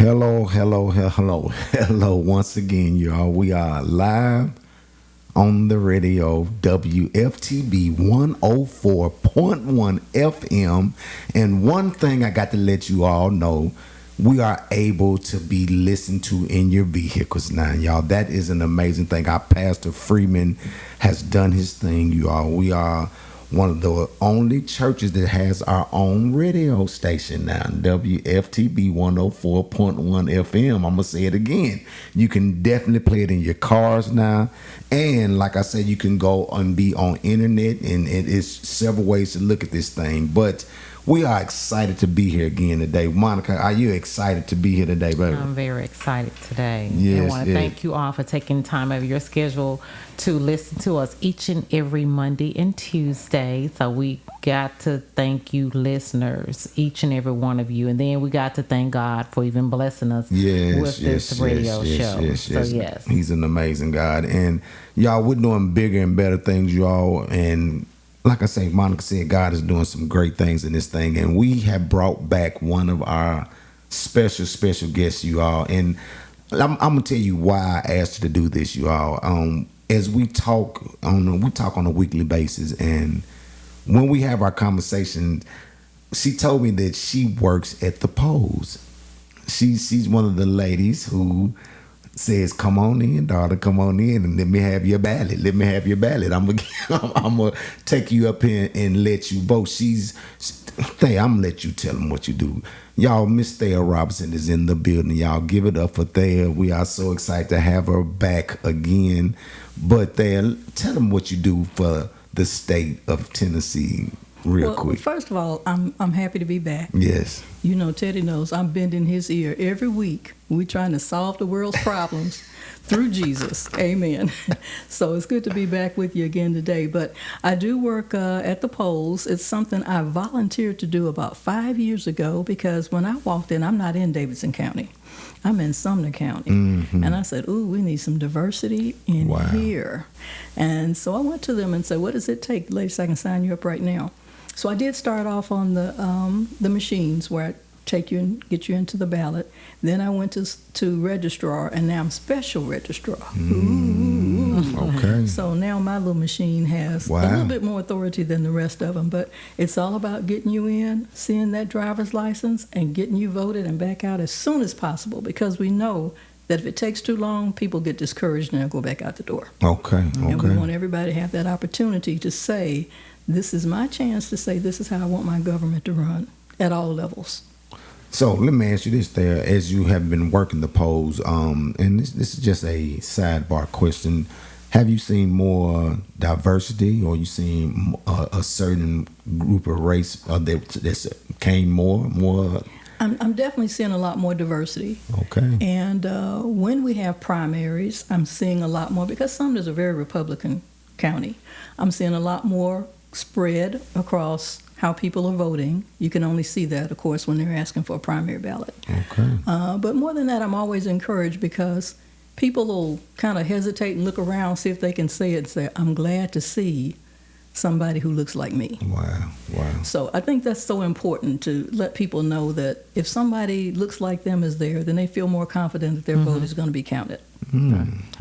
Hello once again, y'all. We are live on the radio, WFTB 104.1 FM. And one thing I got to let you all know, we are able to be listened to in your vehicles now, y'all. That is an amazing thing. Our Pastor Freeman has done his thing, you all. We are one of the only churches that has our own radio station now, WFTB 104.1 FM. I'm going to say it again. You can definitely play it in your cars now. And like I said, you can go and be on internet, and it is several ways to look at this thing. But we are excited to be here again today. Monica, are you excited to be here today, baby? I'm very excited today. Yes, I want to thank you all for taking time out of your schedule to listen to us each and every Monday and Tuesday. So we got to thank you, listeners, each and every one of you. And then we got to thank God for even blessing us with this radio show. So yes. He's an amazing God. And y'all, we're doing bigger and better things, y'all. And like I say, Monica said, God is doing some great things in this thing. And we have brought back one of our special guests, you all. And I'm going to tell you why I asked you to do this, you all. As we talk on a weekly basis, and when we have our conversations, she told me that she works at the polls. She's one of the ladies who says, "Come on in, daughter, come on in, and let me have your ballot. Let me have your ballot. I'm gonna take you up here and let you vote." I'm gonna let you tell them what you do. Y'all, Miss Thea Robinson is in the building. Y'all give it up for Thea. We are so excited to have her back again. But Thea, tell them what you do for the state of Tennessee real quick. First of all, I'm happy to be back. Yes. You know, Teddy knows I'm bending his ear every week. We're trying to solve the world's problems through Jesus. Amen. So it's good to be back with you again today. But I do work at the polls. It's something I volunteered to do about 5 years ago, because when I walked in, I'm not in Davidson County. I'm in Sumner County. Mm-hmm. And I said, ooh, we need some diversity in here. And so I went to them and said, what does it take, ladies, I can sign you up right now. So I did start off on the machines where I take you and get you into the ballot. Then I went to registrar, and now I'm special registrar. Okay. So now my little machine has a little bit more authority than the rest of them, but it's all about getting you in, seeing that driver's license, and getting you voted and back out as soon as possible, because we know that if it takes too long, people get discouraged and they'll go back out the door. Okay. And we want everybody to have that opportunity to say, this is my chance to say, this is how I want my government to run at all levels. So let me ask you this there, as you have been working the polls, and this is just a sidebar question. Have you seen more diversity, or you seen a certain group of race that came more? I'm definitely seeing a lot more diversity. Okay. And when we have primaries, I'm seeing a lot more, because Sumner's a very Republican county. I'm seeing a lot more spread across how people are voting. You can only see that, of course, when they're asking for a primary ballot. Okay. But more than that, I'm always encouraged, because people will kind of hesitate and look around, see if they can say it, and say, I'm glad to see somebody who looks like me. Wow. So I think that's so important, to let people know that if somebody looks like them is there, then they feel more confident that their vote is going to be counted.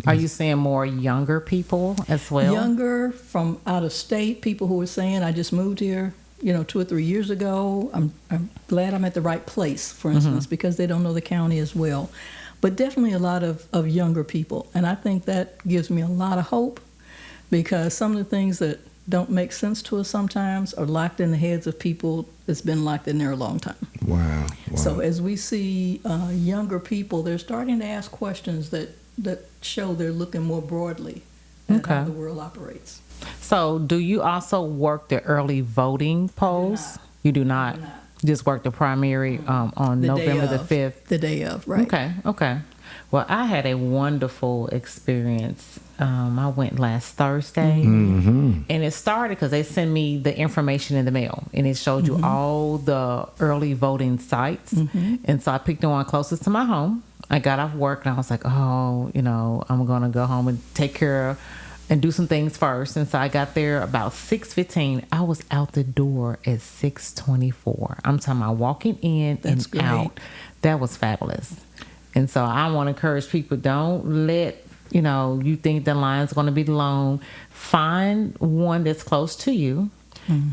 Are you seeing more younger people as well? Younger, from out of state, people who are saying, I just moved here, 2 or 3 years ago. I'm glad I'm at the right place, for instance, because they don't know the county as well. But definitely a lot of younger people. And I think that gives me a lot of hope, because some of the things that don't make sense to us sometimes are locked in the heads of people that's been locked in there a long time. Wow. So as we see younger people, they're starting to ask questions that show they're looking more broadly at how the world operates. So do you also work the early voting polls? You do not. Just work the primary on November the 5th? The day of, right. Okay. Well, I had a wonderful experience. I went last Thursday, and it started because they sent me the information in the mail, and it showed you all the early voting sites. And so I picked the one closest to my home. I got off work, and I was like, I'm going to go home and take care of and do some things first. And so I got there about 6:15. I was out the door at 6:24. I'm talking about walking in and great. out. That was fabulous. And so I want to encourage people, don't let, you think the line's going to be long. Find one that's close to you.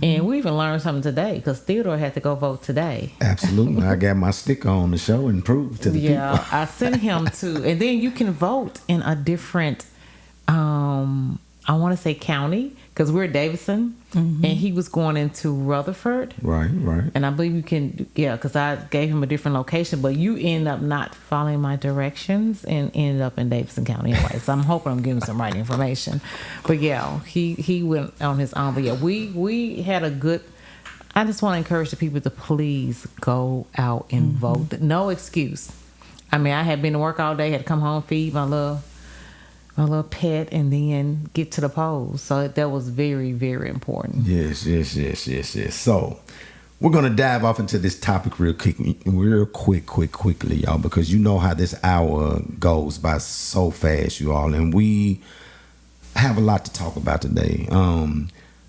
And we even learned something today because Theodore had to go vote today. Absolutely. I got my sticker on the show and proved to the people. Yeah, I sent him to, and then you can vote in a different, I want to say county, because we're Davidson, and he was going into Rutherford. Right. And I believe you can, because I gave him a different location, but you end up not following my directions and ended up in Davidson County anyway. So I'm hoping I'm giving some right information. But yeah, he went on his own. But yeah, we had a good, I just want to encourage the people to please go out and vote. No excuse. I mean, I had been to work all day, had to come home, feed my little pet, and then get to the polls. So that was very, very important. Yes. So we're gonna dive off into this topic real quickly, y'all, because you know how this hour goes by so fast, you all, and we have a lot to talk about today.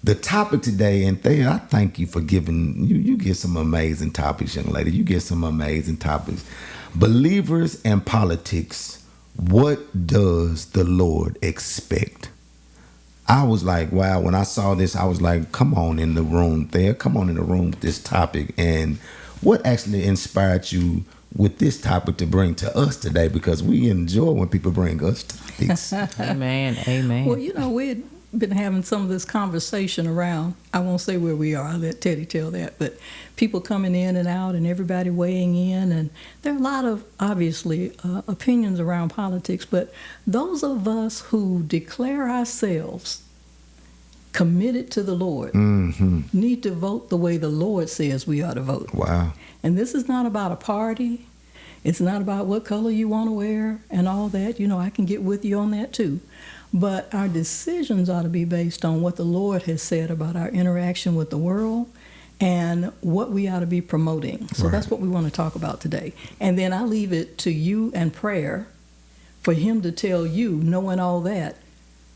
The topic today, and Thea, I thank you for giving you get some amazing topics, young lady. You get some amazing topics. Believers and politics. What does the Lord expect? I was like, wow, when I saw this, I was like, come on in the room there. Come on in the room with this topic. And what actually inspired you with this topic to bring to us today? Because we enjoy when people bring us topics. Amen. Well, we'd been having some of this conversation around, I won't say where we are, I'll let Teddy tell that, but people coming in and out and everybody weighing in, and there are a lot of, obviously, opinions around politics, but those of us who declare ourselves committed to the Lord need to vote the way the Lord says we ought to vote. Wow. And this is not about a party. It's not about what color you want to wear and all that. I can get with you on that too. But our decisions ought to be based on what the Lord has said about our interaction with the world and what we ought to be promoting. So That's what we want to talk about today. And then I leave it to you and prayer for him to tell you, knowing all that,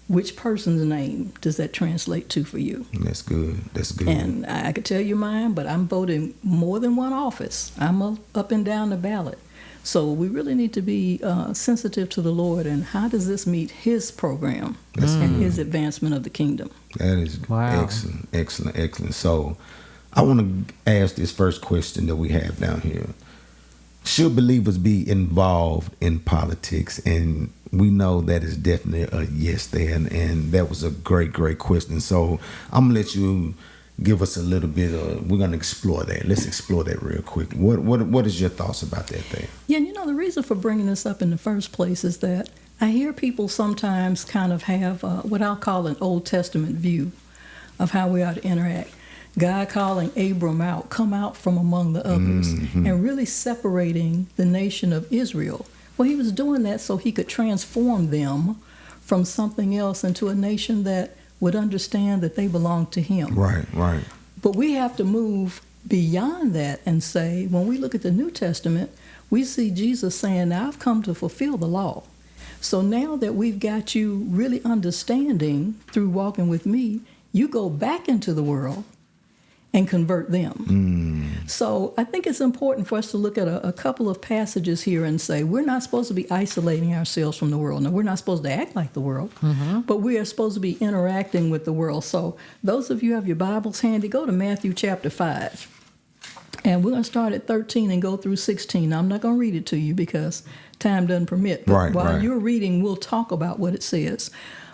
which person's name does that translate to for you. That's good. And I could tell you mine, but I'm voting more than one office. I'm up and down the ballot. So we really need to be sensitive to the Lord and how does this meet his program and his advancement of the kingdom. That is excellent. So I want to ask this first question that we have down here. Should believers be involved in politics? And we know that is definitely a yes there. And that was a great question. So I'm going to let you give us a little bit of, we're going to explore that. Let's explore that real quick. What is your thoughts about that thing? Yeah, the reason for bringing this up in the first place is that I hear people sometimes kind of have what I'll call an Old Testament view of how we ought to interact. God calling Abram out, come out from among the others, and really separating the nation of Israel. Well, he was doing that so he could transform them from something else into a nation that would understand that they belong to him. Right. But we have to move beyond that and say, when we look at the New Testament, we see Jesus saying, now I've come to fulfill the law. So now that we've got you really understanding through walking with me, you go back into the world and convert them. So I think it's important for us to look at a couple of passages here and say, we're not supposed to be isolating ourselves from the world. Now, we're not supposed to act like the world, but we are supposed to be interacting with the world. So those of you who have your Bibles handy, go to Matthew chapter 5. And we're going to start at 13 and go through 16. Now, I'm not going to read it to you because time doesn't permit. But while you're reading, we'll talk about what it says.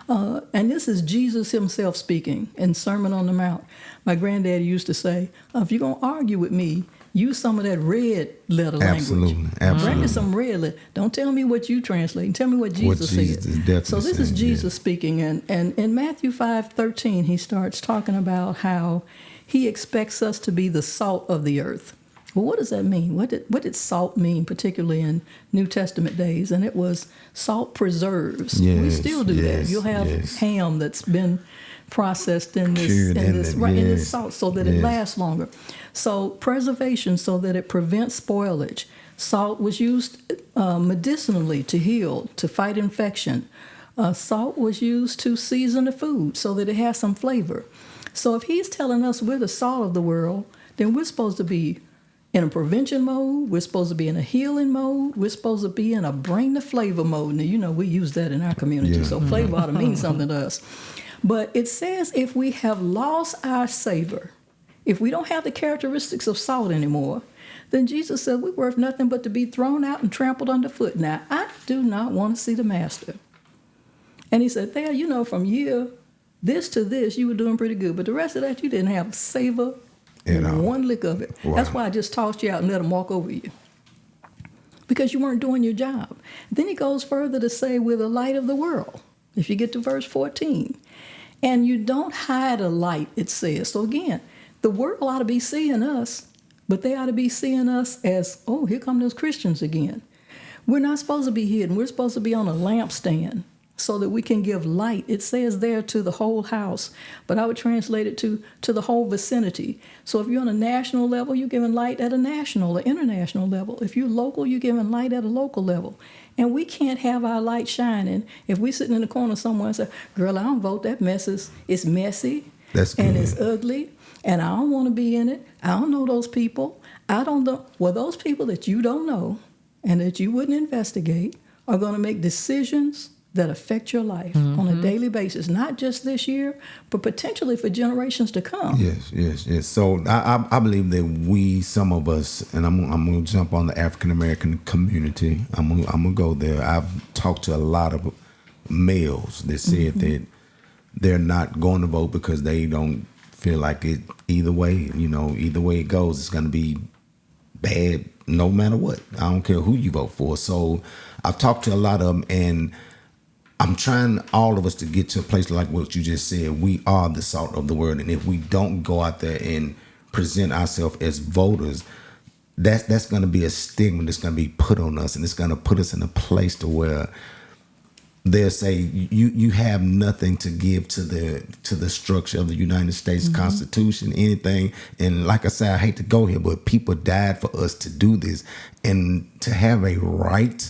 And this is Jesus himself speaking in Sermon on the Mount. My granddaddy used to say, if you're going to argue with me, use some of that red letter language. Absolutely. Bring me some red letter. Don't tell me what you translate. Tell me what Jesus said. So this is Jesus speaking. And in Matthew 5:13, he starts talking about how he expects us to be the salt of the earth. Well, what does that mean? What did salt mean, particularly in New Testament days? And it was salt preserves. We still do that. You'll have ham that's been processed in this salt so that it lasts longer. So preservation so that it prevents spoilage. Salt was used medicinally to heal, to fight infection. Salt was used to season the food so that it has some flavor. So if he's telling us we're the salt of the world, then we're supposed to be in a prevention mode. We're supposed to be in a healing mode. We're supposed to be in a bring the flavor mode. Now, we use that in our community, Yeah. so flavor ought to mean something to us. But it says if we have lost our savor, if we don't have the characteristics of salt anymore, then Jesus said we're worth nothing but to be thrown out and trampled underfoot. Now, I do not want to see the master. And he said, there, from year this to this, you were doing pretty good. But the rest of that, you didn't have savor in one lick of it. Wow. That's why I just tossed you out and let them walk over you. Because you weren't doing your job. Then he goes further to say, we're the light of the world. If you get to verse 14. And you don't hide a light, it says. So again, the world ought to be seeing us, but they ought to be seeing us as, oh, here come those Christians again. We're not supposed to be hidden. We're supposed to be on a lampstand so that we can give light. It says there to the whole house, but I would translate it to the whole vicinity. So if you're on a national level, you're giving light at a national or international level. If you're local, you're giving light at a local level. And we can't have our light shining if we're sitting in the corner somewhere and say, girl, I don't vote. That mess it's messy. That's good. And it's ugly. And I don't want to be in it. I don't know those people. I don't know. Well, those people that you don't know and that you wouldn't investigate are going to make decisions that affect your life on a daily basis, not just this year, but potentially for generations to come. Yes. So I believe that some of us, and I'm going to jump on the African American community. I'm going to go there. I've talked to a lot of males that said that they're not going to vote because they don't feel like it either way. Either way it goes, it's going to be bad no matter what. I don't care who you vote for. So I've talked to a lot of them, and I'm trying all of us to get to a place like what you just said. We are the salt of the world, and if we don't go out there and present ourselves as voters, that's going to be a stigma that's going to be put on us, and it's going to put us in a place to where they'll say you have nothing to give to the structure of the United States Constitution, anything. And like I said, I hate to go here, but people died for us to do this, and to have a right.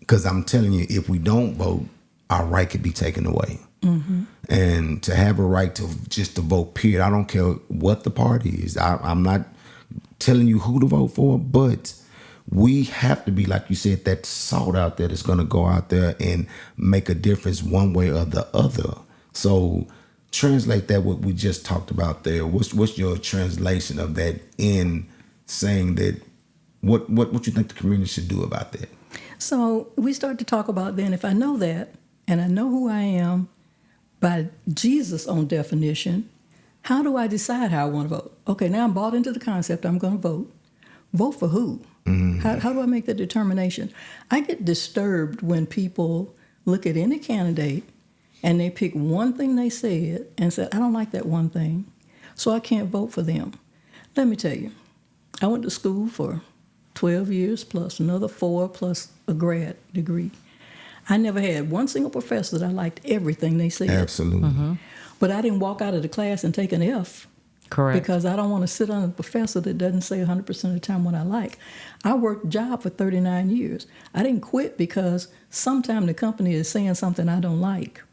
Because I'm telling you, if we don't vote, our right could be taken away. And to have a right to vote, period. I don't care what the party is. I'm not telling you who to vote for, but we have to be, like you said, that salt out there that's going to go out there and make a difference one way or the other. So translate that what we just talked about there. What's your translation of that in saying that what you think the community should do about that? So we start to talk about then, if I know that, and I know who I am by Jesus' own definition, how do I decide how I want to vote? Okay, now I'm bought into the concept I'm going to vote. Vote for who? How do I make that determination? I get disturbed when people look at any candidate and they pick one thing they said and say, I don't like that one thing, so I can't vote for them. Let me tell you, I went to school for 12 years plus another 4 plus a grad degree. I never had one single professor that I liked everything they said. Absolutely. But I didn't walk out of the class and take an F. Correct. Because I don't want to sit under a professor that doesn't say 100% of the time what I like. I worked a job for 39 years. I didn't quit because sometime the company is saying something I don't like.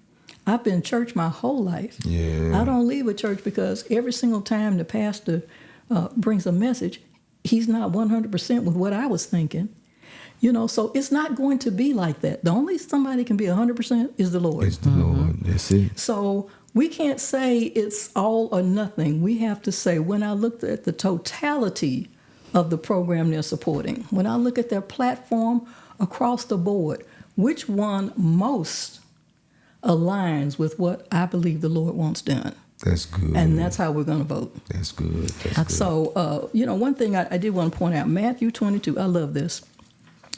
I've been in church my whole life. Yeah. I don't leave a church because every single time the pastor brings a message, he's not 100% with what I was thinking. So it's not going to be like that. The only somebody can be 100% is the Lord. It's the Lord. That's it. So we can't say it's all or nothing. We have to say, when I looked at the totality of the program they're supporting, when I look at their platform across the board, which one most aligns with what I believe the Lord wants done? That's good. And that's how we're going to vote. That's good. That's good. So, one thing I did want to point out, Matthew 22, I love this.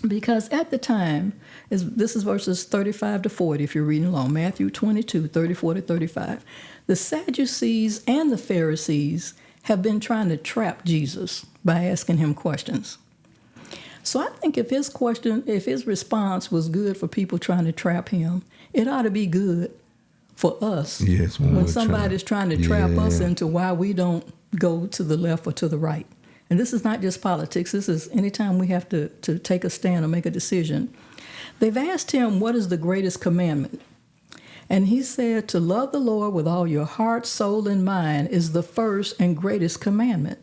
Because at the time, this is verses 35 to 40, if you're reading along, Matthew 22, 34 to 35. The Sadducees and the Pharisees have been trying to trap Jesus by asking him questions. So I think if his response was good for people trying to trap him, it ought to be good for us. Yes, when somebody's trying to trap us into why we don't go to the left or to the right. And this is not just politics. This is anytime we have to take a stand or make a decision. They've asked him, what is the greatest commandment? And he said, to love the Lord with all your heart, soul, and mind is the first and greatest commandment.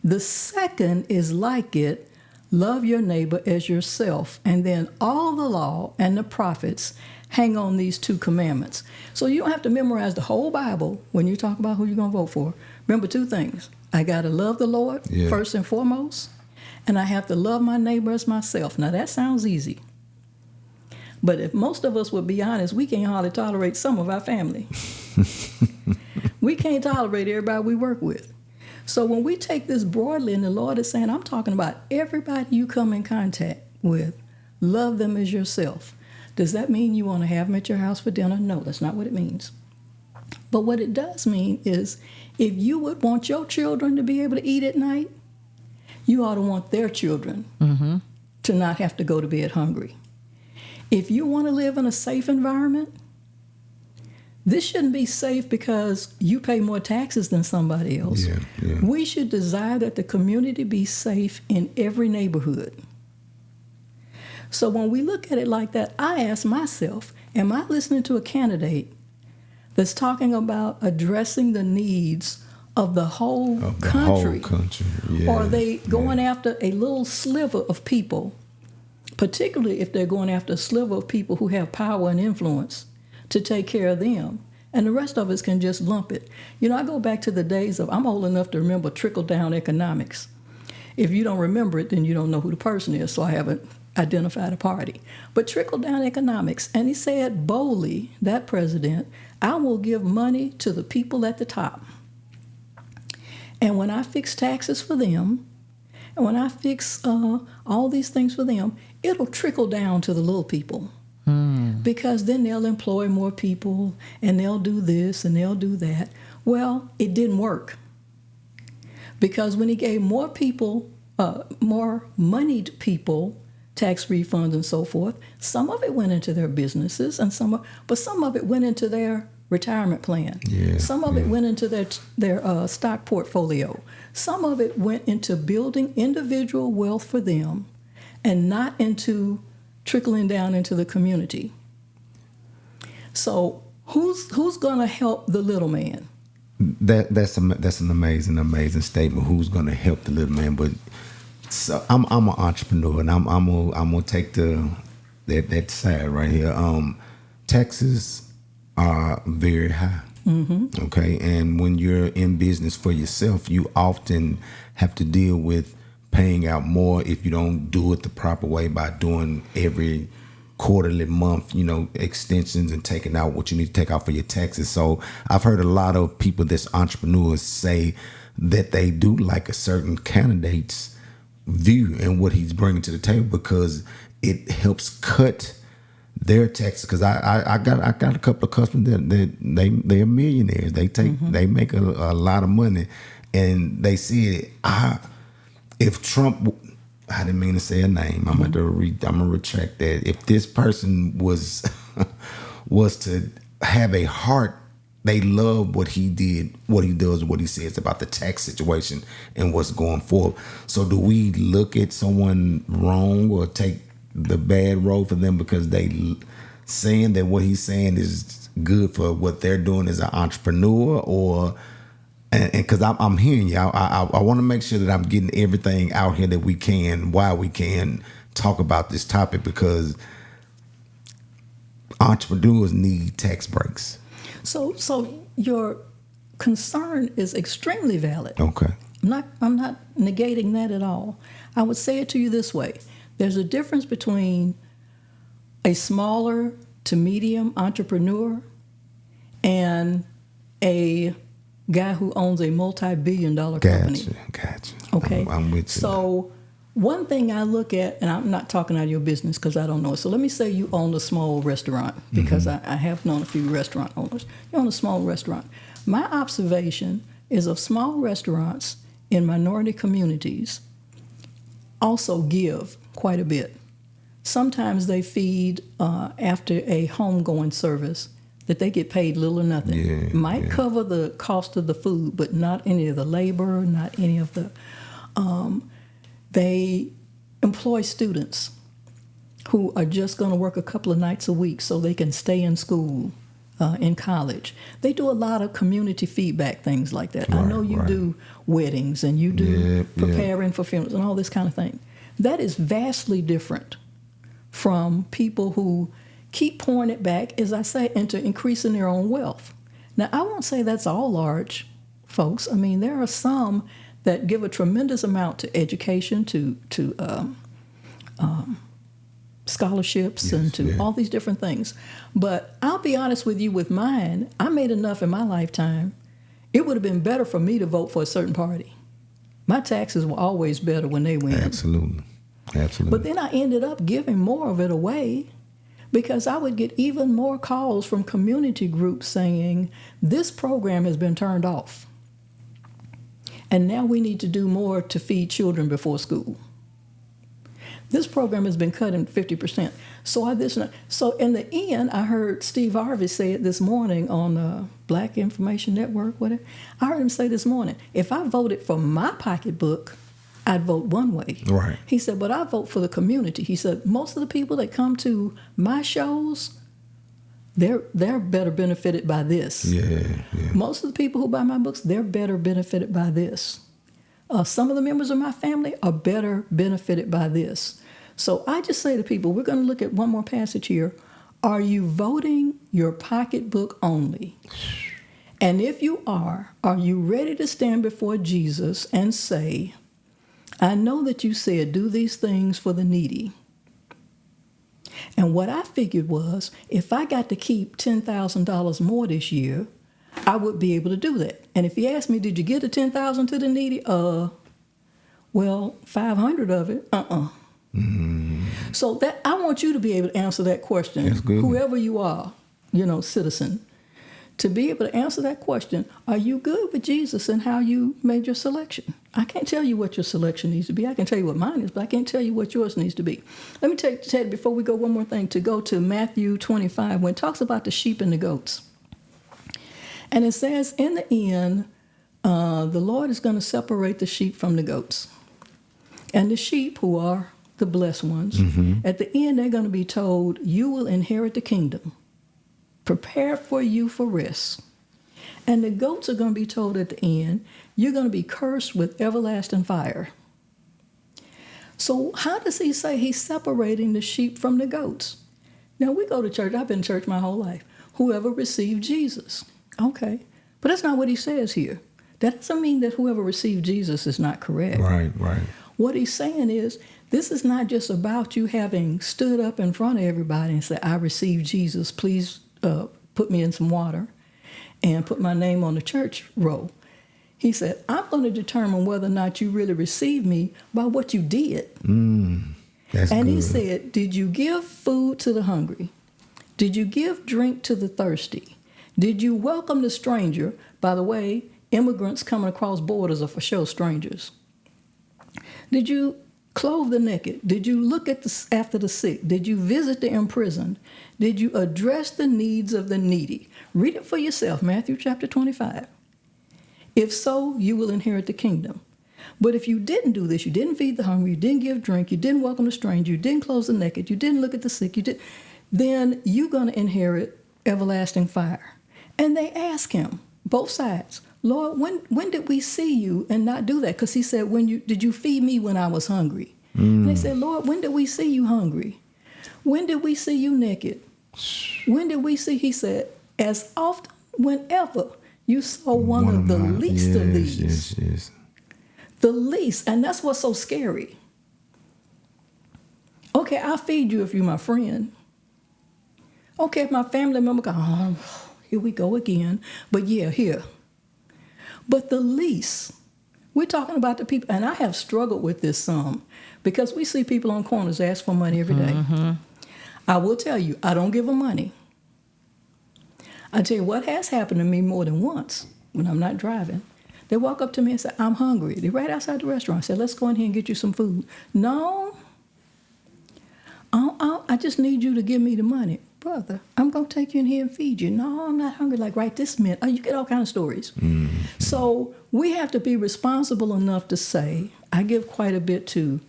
The second is like it, love your neighbor as yourself. And then all the law and the prophets hang on these two commandments. So you don't have to memorize the whole Bible when you talk about who you're going to vote for. Remember two things. I got to love the Lord first and foremost, and I have to love my neighbor as myself. Now that sounds easy. But if most of us would be honest, we can't hardly tolerate some of our family. We can't tolerate everybody we work with. So when we take this broadly, and the Lord is saying, I'm talking about everybody you come in contact with, love them as yourself. Does that mean you want to have them at your house for dinner? No, that's not what it means. But what it does mean is if you would want your children to be able to eat at night, you ought to want their children to not have to go to bed hungry. If you want to live in a safe environment, this shouldn't be safe because you pay more taxes than somebody else. We should desire that the community be safe in every neighborhood. So when we look at it like that, I ask myself, am I listening to a candidate that's talking about addressing the needs of the whole country? Or are they going after a little sliver of people, particularly if they're going after a sliver of people who have power and influence to take care of them, and the rest of us can just lump it? You know, I go back to the days of, I'm old enough to remember trickle-down economics. If you don't remember it, then you don't know who the person is, so I haven't identified a party. But trickle-down economics, and he said boldly, that president, I will give money to the people at the top. And when I fix taxes for them, and when I fix all these things for them, it'll trickle down to the little people. Because then they'll employ more people, and they'll do this, and they'll do that. Well, it didn't work. Because when he gave more people, more moneyed people, tax refunds and so forth, some of it went into their businesses, and some of it went into their retirement plan. Some of it went into their stock portfolio. Some of it went into building individual wealth for them, and not into trickling down into the community. So who's going to help the little man? That's an amazing statement. Who's going to help the little man? But so I'm an entrepreneur, and I'm gonna take that side right here. Taxes are very high. Okay, and when you're in business for yourself, you often have to deal with paying out more if you don't do it the proper way by doing every quarterly, month, extensions and taking out what you need to take out for your taxes. So I've heard a lot of people that's entrepreneurs say that they do like a certain candidate's view and what he's bringing to the table because it helps cut their taxes. Because I got a couple of customers that they're millionaires. They make a lot of money, and they see it. If Trump, I didn't mean to say a name. I'm gonna retract that. If this person was to have a heart, they love what he did, what he does, what he says about the tax situation and what's going forward. So do we look at someone wrong or take the bad road for them because they saying that what he's saying is good for what they're doing as an entrepreneur? Or and because I'm hearing you, I want to make sure that I'm getting everything out here that we can while we can talk about this topic, because entrepreneurs need tax breaks. So your concern is extremely valid. Okay. I'm not negating that at all. I would say it to you this way. There's a difference between a smaller to medium entrepreneur and a guy who owns a multi-billion-dollar company. Gotcha. Okay. I'm with you. So one thing I look at, and I'm not talking out of your business because I don't know it. So let me say you own a small restaurant, because I have known a few restaurant owners. You own a small restaurant. My observation is of small restaurants in minority communities also give quite a bit. Sometimes they feed after a homegoing service that they get paid little or nothing. Might cover the cost of the food, but not any of the labor, not any of the... They employ students who are just going to work a couple of nights a week so they can stay in school in college. They do a lot of community feedback things like that. I know you do weddings and you do preparing for funerals and all this kind of thing. That is vastly different from people who keep pouring it back, as I say, into increasing their own wealth. Now, I won't say that's all large folks. I mean, there are some that give a tremendous amount to education, to scholarships, and to all these different things. But I'll be honest with you, with mine, I made enough in my lifetime. It would have been better for me to vote for a certain party. My taxes were always better when they win. Absolutely. But then I ended up giving more of it away because I would get even more calls from community groups saying, this program has been turned off. And now we need to do more to feed children before school. This program has been cut in 50%. So in the end, I heard Steve Harvey say it this morning on Black Information Network, whatever. I heard him say this morning, if I voted for my pocketbook, I'd vote one way. Right. He said, but I vote for the community. He said, most of the people that come to my shows, they're better benefited by this. Yeah. Most of the people who buy my books, they're better benefited by this. Some of the members of my family are better benefited by this. So I just say to people, we're going to look at one more passage here. Are you voting your pocketbook only? And if you are you ready to stand before Jesus and say, I know that you said do these things for the needy. And what I figured was, if I got to keep $10,000 more this year, I would be able to do that. And if you ask me, did you give the $10,000 to the needy? Well, 500 of it, So that I want you to be able to answer that question. That's good. Whoever you are, citizen, to be able to answer that question, are you good with Jesus and how you made your selection? I can't tell you what your selection needs to be. I can tell you what mine is, but I can't tell you what yours needs to be. Let me tell you, before we go, one more thing, to go to Matthew 25, when it talks about the sheep and the goats. And it says, in the end, the Lord is going to separate the sheep from the goats. And the sheep, who are the blessed ones, at the end, they're going to be told, you will inherit the kingdom. Prepare for you for rest. And the goats are going to be told at the end, you're going to be cursed with everlasting fire. So how does he say he's separating the sheep from the goats? Now, we go to church. I've been in church my whole life. Whoever received Jesus. Okay. But that's not what he says here. That doesn't mean that whoever received Jesus is not correct. Right. What he's saying is, this is not just about you having stood up in front of everybody and said, I received Jesus, please put me in some water and put my name on the church roll. He said, I'm going to determine whether or not you really received me by what you did. That's and good. he said, did you give food to the hungry? Did you give drink to the thirsty? Did you welcome the stranger? By the way, immigrants coming across borders are for sure strangers. Did you clothe the naked? Did you look after the sick? Did you visit the imprisoned? Did you address the needs of the needy? Read it for yourself, Matthew chapter 25. If so, you will inherit the kingdom. But if you didn't do this, you didn't feed the hungry, you didn't give drink, you didn't welcome the stranger, you didn't clothe the naked, you didn't look at the sick, then you're going to inherit everlasting fire. And they ask him, both sides, Lord, when did we see you and not do that? Because he said, did you feed me when I was hungry? And they said, Lord, when did we see you hungry? When did we see you naked? When did we see, he said, as often, whenever you saw one of the least of these. Yes. The least, and that's what's so scary. Okay, I'll feed you if you're my friend. Okay, if my family member goes, here we go again. But yeah, here. But the least, we're talking about the people, and I have struggled with this some, because we see people on corners ask for money every day. I will tell you, I don't give them money. I tell you what has happened to me more than once when I'm not driving. They walk up to me and say, I'm hungry. They're right outside the restaurant. I said, let's go in here and get you some food. No, I just need you to give me the money. Brother, I'm going to take you in here and feed you. No, I'm not hungry like right this minute. Oh, you get all kinds of stories. So we have to be responsible enough to say, I give quite a bit to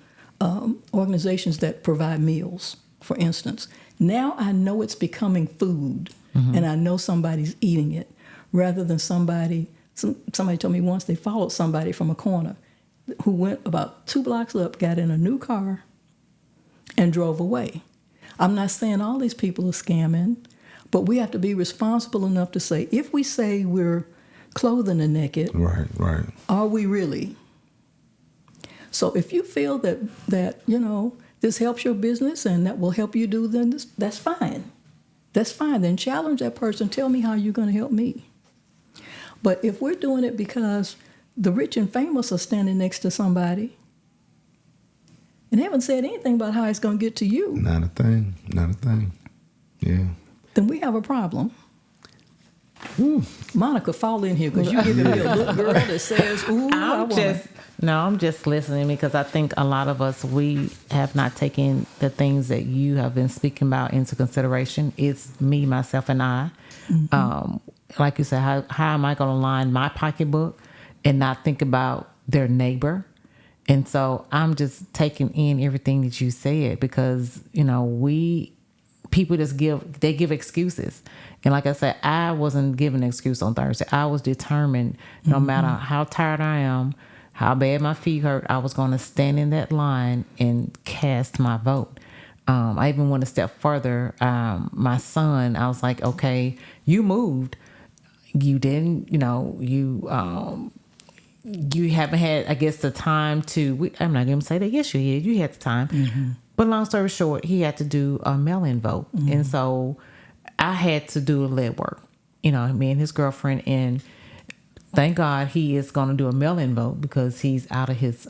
organizations that provide meals. for instance. Now I know it's becoming food, and I know somebody's eating it, rather than somebody told me once they followed somebody from a corner who went about 2 blocks up, got in a new car, and drove away. I'm not saying all these people are scamming, but we have to be responsible enough to say, if we say we're clothing the naked, Right. are we really? So if you feel that this helps your business and that will help you do this, that's fine. That's fine. Then challenge that person. Tell me how you're going to help me. But if we're doing it because the rich and famous are standing next to somebody and haven't said anything about how it's going to get to you, Not a thing. Yeah. then we have a problem. Monica, fall in here because you're giving me a little girl that says, ooh, I'm just listening because I think a lot of us, we have not taken the things that you have been speaking about into consideration. It's me, myself, and I. Like you said, how am I going to line my pocketbook and not think about their neighbor? And so I'm just taking in everything that you said because, people just give excuses. And like I said, I wasn't giving an excuse on Thursday. I was determined, no matter how tired I am, how bad my feet hurt, I was going to stand in that line and cast my vote. I even went a step further. My son, I was like, okay, you moved. You didn't, you haven't had, I guess, the time to, I'm not going to say that. Yes, you had the time. But long story short, he had to do a mail-in vote. And so I had to do a legwork, me and his girlfriend. And thank God he is going to do a mail-in vote because he's out of his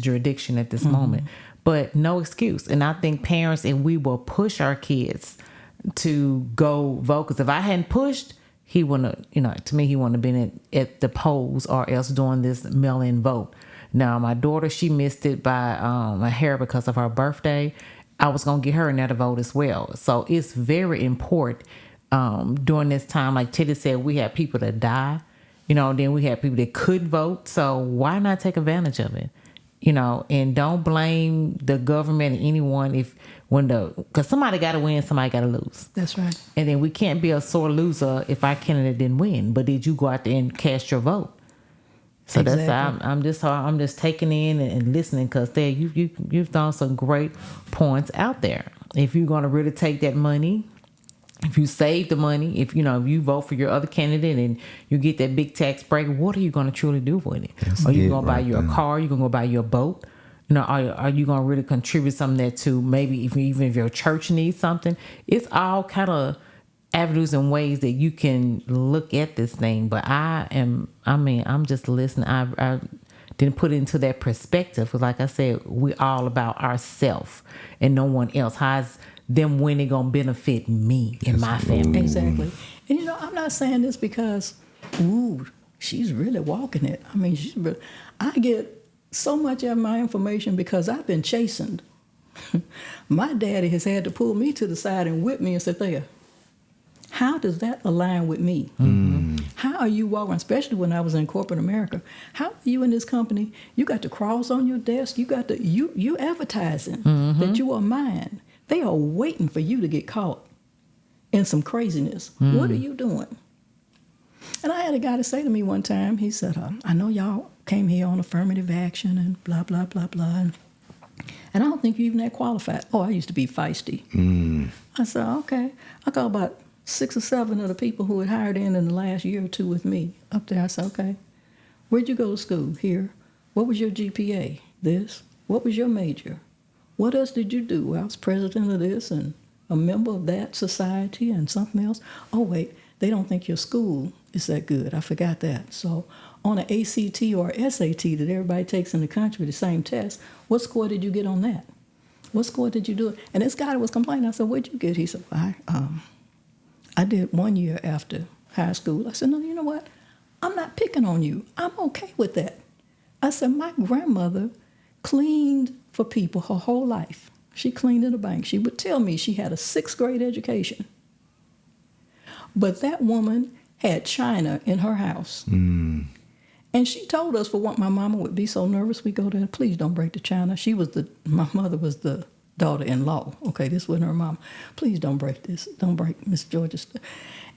jurisdiction at this moment. But no excuse. And I think parents, and we will push our kids to go vote. Because if I hadn't pushed, he wouldn't have, to me, he wouldn't have been at the polls or else doing this mail-in vote. Now, my daughter, she missed it by a hair because of her birthday. I was going to get her another vote as well. So it's very important during this time. Like Teddy said, we had people that die, then we had people that could vote. So why not take advantage of it? And don't blame the government or anyone because somebody got to win, somebody got to lose. That's right. And then we can't be a sore loser if our candidate didn't win. But did you go out there and cast your vote? So exactly. I'm just taking in and listening because you've thrown some great points out there. If you're going to really take that money, if you save the money, if you vote for your other candidate and you get that big tax break, what are you going to truly do with it? Are you going to buy you a car? Are you going to go buy you a boat? Are you going to really contribute something that to maybe even if your church needs something? It's all kind of avenues and ways that you can look at this thing. But I'm just listening. I didn't put it into that perspective because, like I said, we're all about ourselves and no one else. How's them winning gonna benefit me and my family? Exactly. And I'm not saying this because, she's really walking it. I mean, I get so much of my information because I've been chastened. My daddy has had to pull me to the side and whip me and say, "There, how does that align with me? How are you walking?" Especially when I was in corporate America. How are you in this company? You got the cross on your desk. You got you advertising that you are mine. They are waiting for you to get caught in some craziness. What are you doing? And I had a guy to say to me one time, he said, "I know y'all came here on affirmative action and blah, blah, blah, blah. And I don't think you even that qualified." Oh, I used to be feisty. I said, okay. I got about 6 or 7 of the people who had hired in the last year or two with me up there. I said, okay, where'd you go to school? Here. What was your GPA? This. What was your major? What else did you do? Well, I was president of this and a member of that society and something else. Oh, wait, they don't think your school is that good. I forgot that. So on an ACT or SAT that everybody takes in the country, the same test, what score did you get on that? What score did you do? And this guy was complaining. I said, what'd you get? He said, I did 1 year after high school. I said, no, you know what? I'm not picking on you. I'm okay with that. I said, my grandmother cleaned for people her whole life. She cleaned in a bank. She would tell me she had a 6th grade education. But that woman had china in her house. Mm. And she told us, for what my mama would be so nervous, we go there, please don't break the china. My mother was the daughter-in-law. Okay, this wasn't her mom. Please don't break this. Don't break Miss Georgia's stuff.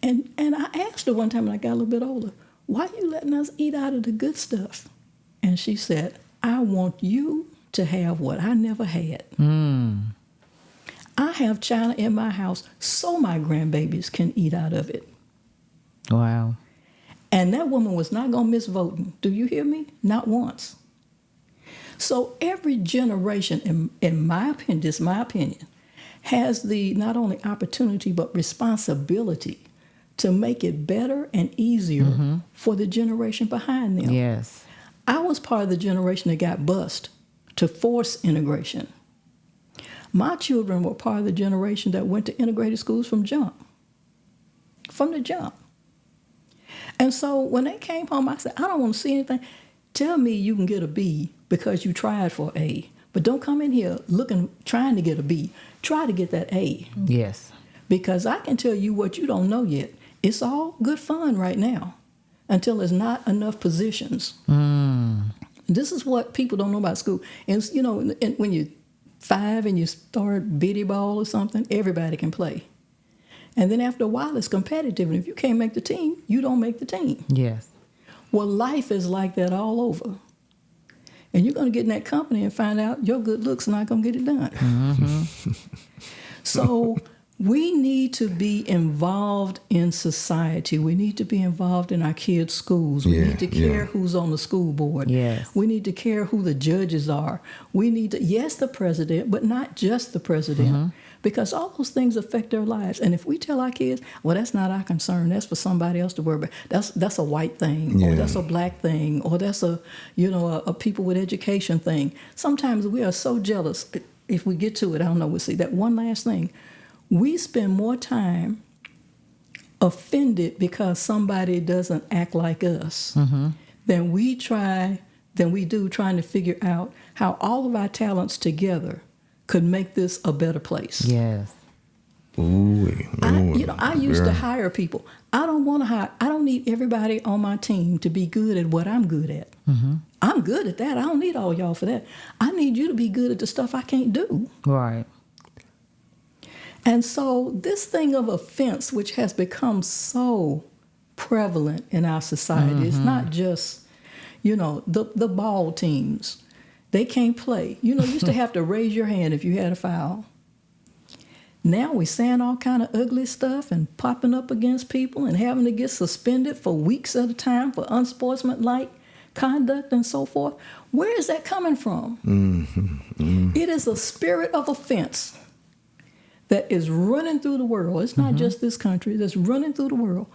And I asked her one time when I got a little bit older, why are you letting us eat out of the good stuff? And she said, I want you to have what I never had. I have china in my house so my grandbabies can eat out of it. Wow. And that woman was not going to miss voting. Do you hear me? Not once. So every generation, in my opinion, this is my opinion, has the not only opportunity but responsibility to make it better and easier for the generation behind them. Yes. I was part of the generation that got bused to force integration. My children were part of the generation that went to integrated schools from the jump. And so when they came home, I said, I don't want to see anything. Tell me you can get a B because you tried for A. But don't come in here trying to get a B. Try to get that A. Yes. Because I can tell you what you don't know yet. It's all good fun right now until there's not enough positions. This is what people don't know about school. And, when you're 5 and you start bitty ball or something, everybody can play. And then after a while, it's competitive. And if you can't make the team, you don't make the team. Yes. Well, life is like that all over. And you're going to get in that company and find out your good looks are not going to get it done. So we need to be involved in society. We need to be involved in our kids' schools. We need to care who's on the school board. Yes. We need to care who the judges are. We need to, yes, the president, but not just the president. Because all those things affect their lives. And if we tell our kids, well, that's not our concern, that's for somebody else to worry about. That's a white thing, or that's a black thing, or that's a people with education thing. Sometimes we are so jealous. If we get to it, I don't know, we'll see. That one last thing. We spend more time offended because somebody doesn't act like us than we do trying to figure out how all of our talents together could make this a better place. Yes. I used to hire people. I don't want to hire. I don't need everybody on my team to be good at what I'm good at. I'm good at that. I don't need all y'all for that. I need you to be good at the stuff I can't do. Right. And so this thing of offense, which has become so prevalent in our society, it's not just, the ball teams. They can't play. You used to have to raise your hand if you had a foul. Now we're saying all kind of ugly stuff and popping up against people and having to get suspended for weeks at a time for unsportsmanlike conduct and so forth. Where is that coming from? It is a spirit of offense that is running through the world. It's not just this country. That's running through the world.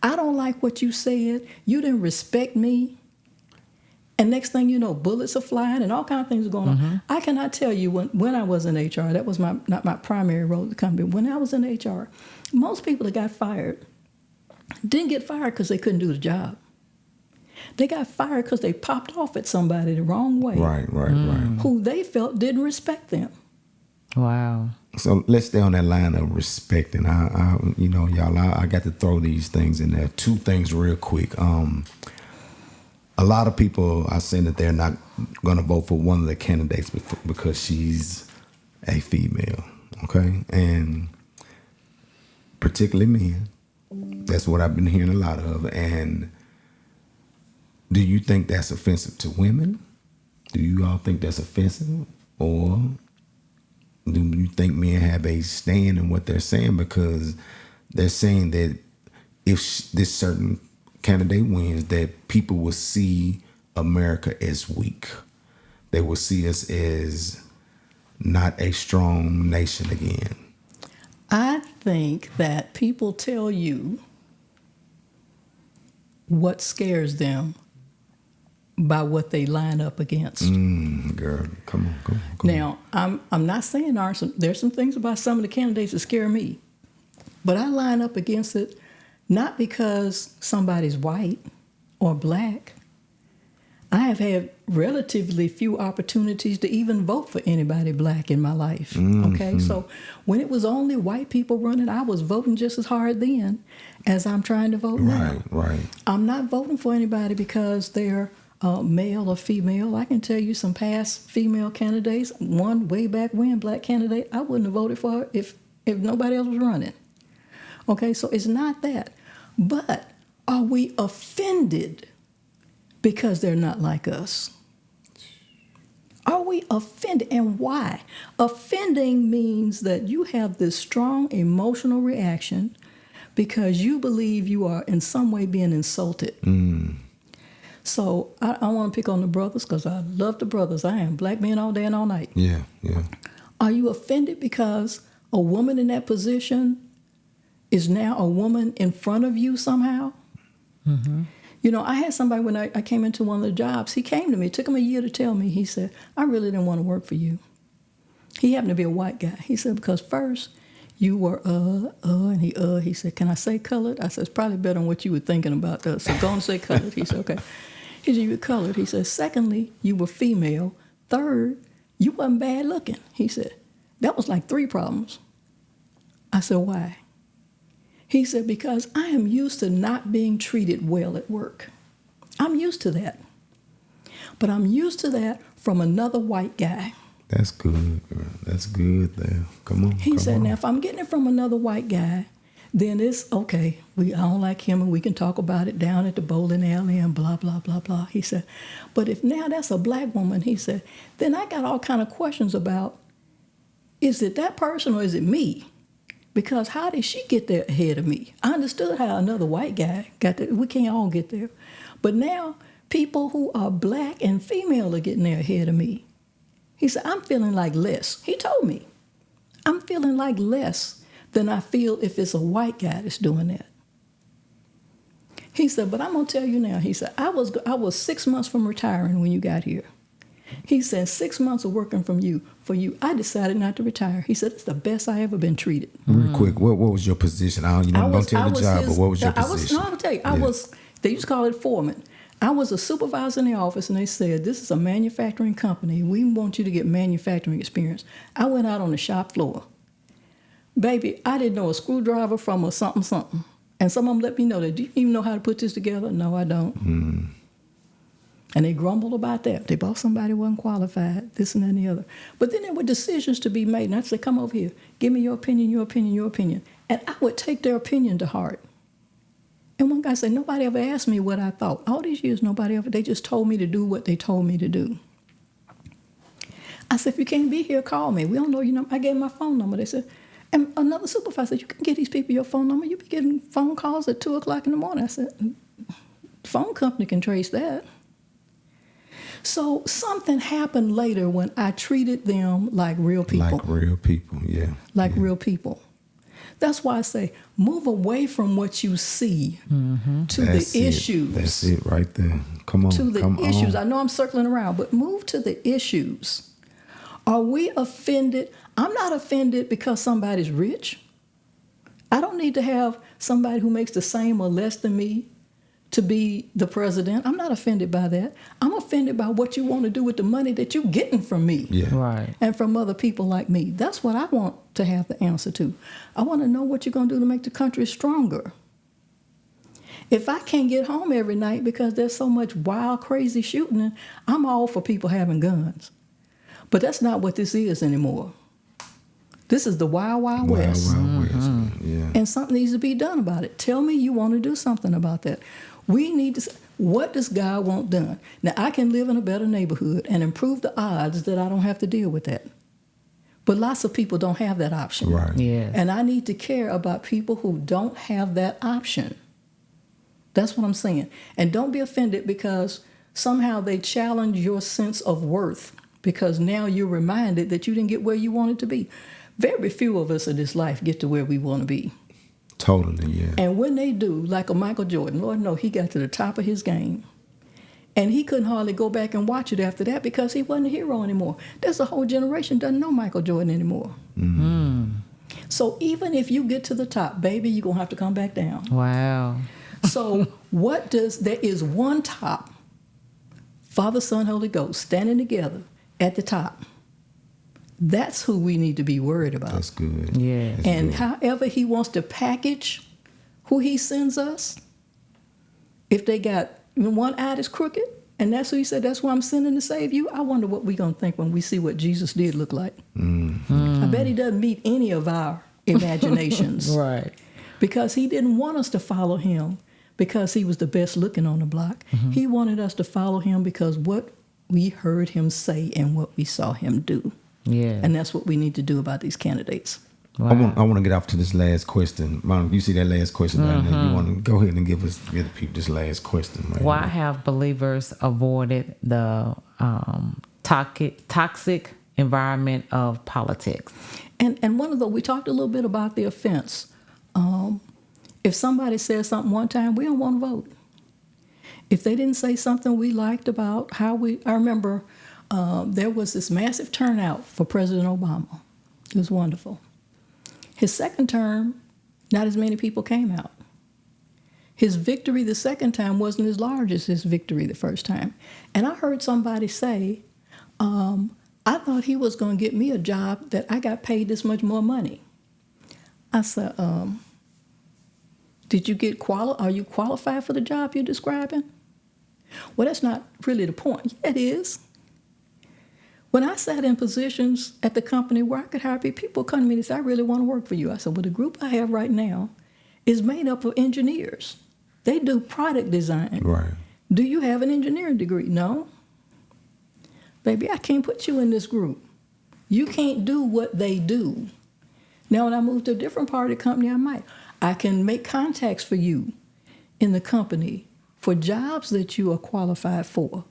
I don't like what you said. You didn't respect me. And next thing you know, bullets are flying and all kinds of things are going on. I cannot tell you when I was in HR, that was not my primary role at the company. When I was in HR, most people that got fired didn't get fired because they couldn't do the job. They got fired because they popped off at somebody the wrong way. Right. Who they felt didn't respect them. Wow. So let's stay on that line of respect. And I got to throw these things in there. 2 things real quick. A lot of people are saying that they're not going to vote for one of the candidates because she's a female, okay? And particularly men. That's what I've been hearing a lot of. And do you think that's offensive to women? Do you all think that's offensive? Or do you think men have a stand in what they're saying? Because they're saying that if this certain candidate wins, that people will see America as weak. They will see us as not a strong nation again. I think that people tell you what scares them by what they line up against. Girl, come on. Now, I'm not saying there's some things about some of the candidates that scare me, but I line up against it not because somebody's white or black. I have had relatively few opportunities to even vote for anybody black in my life. Okay, so when it was only white people running, I was voting just as hard then as I'm trying to vote now. Right. I'm not voting for anybody because they're male or female. I can tell you some past female candidates. One way back when, black candidate, I wouldn't have voted for her if nobody else was running. Okay, so it's not that. But are we offended because they're not like us? Are we offended, and why? Offending means that you have this strong emotional reaction because you believe you are in some way being insulted. So I want to pick on the brothers because I love the brothers. I am black men all day and all night. Yeah. Are you offended because a woman in that position is now a woman in front of you somehow? Mm-hmm. You know, I had somebody when I came into one of the jobs, he came to me, it took him a year to tell me, he said, I really didn't want to work for you. He happened to be a white guy. He said, because first you were, and he said, can I say colored? I said, it's probably better than what you were thinking about. So go and say colored. He said, okay. He said, you were colored. He said, secondly, you were female. Third, you wasn't bad looking. He said, that was like 3 problems. I said, why? He said, because I am used to not being treated well at work. I'm used to that. But I'm used to that from another white guy. That's good, girl. That's good there. Come on. He said, now, if I'm getting it from another white guy, then it's okay. I don't like him, and we can talk about it down at the bowling alley and blah, blah, blah, blah. He said, but if now that's a black woman, he said, then I got all kind of questions about, is it that person or is it me? Because how did she get there ahead of me? I understood how another white guy got there. We can't all get there. But now people who are black and female are getting there ahead of me. He said, I'm feeling like less. He told me, I'm feeling like less than I feel if it's a white guy that's doing that. He said, but I'm going to tell you now. He said, I was 6 months from retiring when you got here. He said, 6 months of working for you, I decided not to retire. He said, it's the best I ever been treated. Real quick, what was your position? Don't tell the job, but what was your position? I'll tell you, they used to call it foreman. I was a supervisor in the office, and they said, this is a manufacturing company. We want you to get manufacturing experience. I went out on the shop floor. Baby, I didn't know a screwdriver from a something. And some of them let me know that, do you even know how to put this together? No, I don't. And they grumbled about that. They bought somebody who wasn't qualified, this and that and the other. But then there were decisions to be made. And I'd say, come over here. Give me your opinion, your opinion, your opinion. And I would take their opinion to heart. And one guy said, nobody ever asked me what I thought. All these years, they just told me to do what they told me to do. I said, if you can't be here, call me. We don't know your number. I gave my phone number. They said, and another supervisor said, you can get these people your phone number. You be getting phone calls at 2 o'clock in the morning. I said, the phone company can trace that. So something happened later when I treated them like real people. Like real people, yeah. Real people. That's why I say move away from what you see to the issues. That's it right there. Come on. To the issues. I know I'm circling around, but move to the issues. Are we offended? I'm not offended because somebody's rich. I don't need to have somebody who makes the same or less than me to be the president. I'm not offended by that. I'm offended by what you want to do with the money that you're getting from me. Yeah. Right. And from other people like me. That's what I want to have the answer to. I want to know what you're going to do to make the country stronger. If I can't get home every night because there's so much wild, crazy shooting, I'm all for people having guns. But that's not what this is anymore. This is the Wild, Wild West. Wild West. Yeah. And something needs to be done about it. Tell me you want to do something about that. We need to, what does God want done? Now, I can live in a better neighborhood and improve the odds that I don't have to deal with that. But lots of people don't have that option. Right. Yeah. And I need to care about people who don't have that option. That's what I'm saying. And don't be offended because somehow they challenge your sense of worth because now you're reminded that you didn't get where you wanted to be. Very few of us in this life get to where we want to be. Totally, yeah. And when they do, like a Michael Jordan, Lord knows he got to the top of his game. And he couldn't hardly go back and watch it after that because he wasn't a hero anymore. There's a whole generation doesn't know Michael Jordan anymore. Mm-hmm. So even if you get to the top, baby, you're going to have to come back down. Wow. So there is one top, Father, Son, Holy Ghost, standing together at the top. That's who we need to be worried about. That's good. Yeah. And however he wants to package who he sends us, if they got one eye that's crooked, And that's who he said, that's why I'm sending to save you. I wonder what we're going to think when we see what Jesus did look like. I bet he doesn't meet any of our imaginations. Right. Because he didn't want us to follow him because he was the best looking on the block. He wanted us to follow him because what we heard him say and what we saw him do. Yeah. And that's what we need to do about these candidates. Wow. I want to get off to this last question. Mom, you see that last question right there? You want to go ahead and give the people this last question. Right Why here. have believers avoided the toxic environment of politics? And one of the, we talked a little bit about the offense. If somebody says something one time, we don't want to vote. If they didn't say something we liked about I remember there was this massive turnout for President Obama. It was wonderful. His second term, not as many people came out. His victory the second time wasn't as large as his victory the first time. And I heard somebody say, I thought he was going to get me a job that I got paid this much more money. I said, did you are you qualified for the job you're describing? Well, that's not really the point. Yeah, it is. When I sat in positions at the company where I could hire people come to me and say, I really want to work for you. I said, well, the group I have right now is made up of engineers. They do product design. Right. Do you have an engineering degree? No. Baby, I can't put you in this group. You can't do what they do. Now, when I move to a different part of the company, I might. I can make contacts for you in the company for jobs that you are qualified for.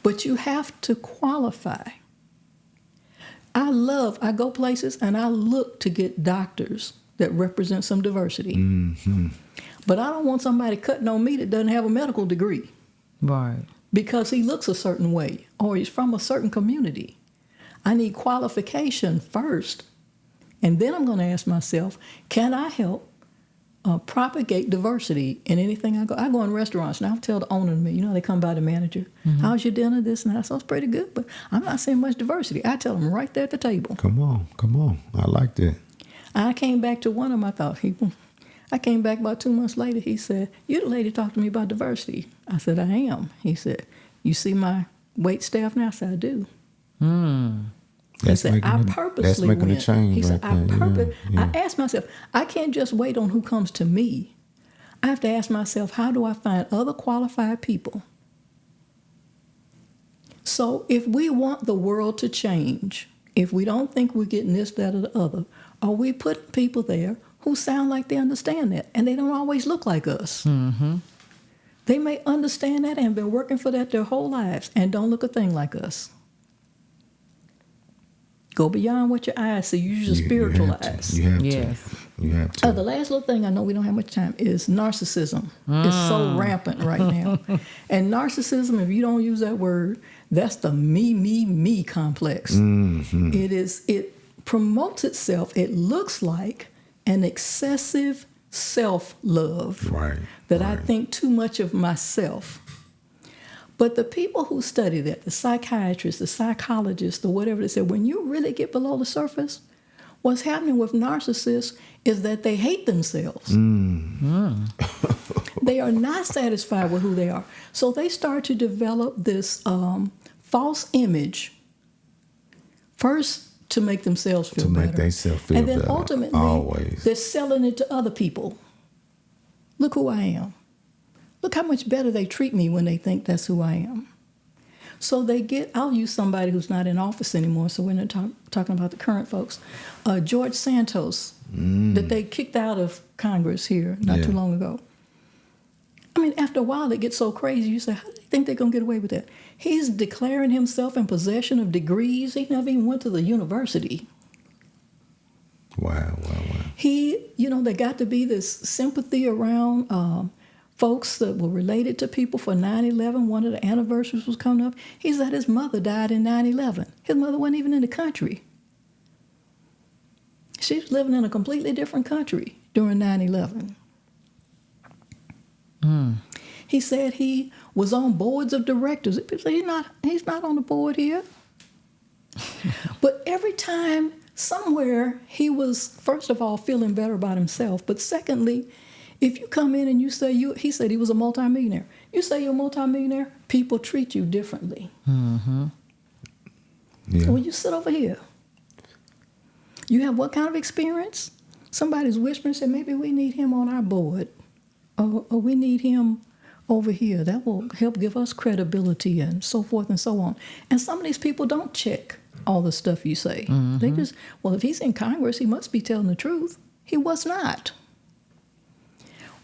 But you have to qualify. I go places and I look to get doctors that represent some diversity. But I don't want somebody cutting on me that doesn't have a medical degree. Right. Because he looks a certain way or he's from a certain community. I need qualification first. And then I'm going to ask myself, can I help propagate diversity in anything I go? I go in restaurants and I'll tell the owner to me, they come by the manager, how's your dinner, this and that. So it's pretty good, but I'm not seeing much diversity. I tell them right there at the table. Come on. I like that. I came back to one of them, I came back about 2 months later. He said, you the lady talked to me about diversity. I said, I am. He said, you see my wait staff now? I said, I do. He said, I purposely that's making went. a change. He said, right I asked myself, I can't just wait on who comes to me. I have to ask myself, how do I find other qualified people? So if we want the world to change, if we don't think we're getting this, that, or the other, are we putting people there who sound like they understand that? And they don't always look like us. They may understand that and have been working for that their whole lives and don't look a thing like us. Go beyond what your eyes see. Use your spiritual eyes. You have Yes. to. You have to. The last little thing, I know we don't have much time, is narcissism. It's so rampant right now. And narcissism, if you don't use that word, that's the me complex. It promotes itself. It looks like an excessive self-love. Right. I think too much of myself. But the people who study that, the psychiatrists, the psychologists, or whatever, they say, when you really get below the surface, what's happening with narcissists is that they hate themselves. They are not satisfied with who they are. So they start to develop this false image, first to make themselves feel better. To make themselves feel better. And then better. ultimately, Always. they're selling it to other people. Look who I am. Look how much better they treat me when they think that's who I am. So I'll use somebody who's not in office anymore, so we're not talking about the current folks. George Santos, that they kicked out of Congress here not too long ago. I mean, after a while, it gets so crazy, you say, how do they think they're going to get away with that? He's declaring himself in possession of degrees. He never even went to the university. Wow. There got to be this sympathy around folks that were related to people for 9/11. One of the anniversaries was coming up. He said his mother died in 9/11. His mother wasn't even in the country. She was living in a completely different country during 9/11. He said he was on boards of directors. People say he's not on the board here. But every time, somewhere, he was, first of all, feeling better about himself. But secondly, if you come in and you say he said he was a multimillionaire. You say you're a multimillionaire, people treat you differently. Mm-hmm. Yeah. When you sit over here, you have what kind of experience? Somebody's whispering, said, maybe we need him on our board, or we need him over here. That will help give us credibility and so forth and so on. And some of these people don't check all the stuff you say. Mm-hmm. They just, well, if he's in Congress, he must be telling the truth. He was not.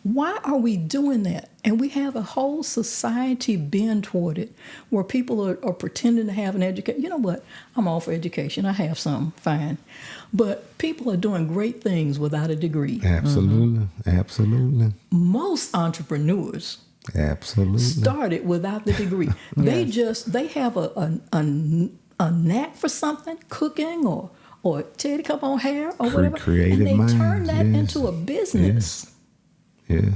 Why are we doing that? And we have a whole society bend toward it where people are pretending to have an education. You know what? I'm all for education. I have some, fine. But people are doing great things without a degree. Absolutely. Mm-hmm. Absolutely. Most entrepreneurs absolutely started without the degree. Yes. They have a knack for something, cooking or Teddy come on hair or whatever. Creative and they minds, turn that into a business. Yes. Yeah.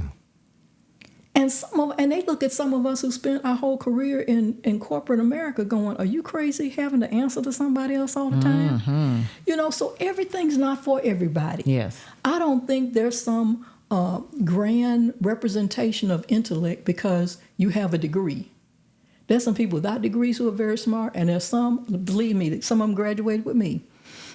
And they look at some of us who spent our whole career in corporate America going, are you crazy having to answer to somebody else all the time? Mm-hmm. You know, so everything's not for everybody. Yes. I don't think there's some grand representation of intellect because you have a degree. There's some people without degrees who are very smart, and there's some, believe me, some of them graduated with me,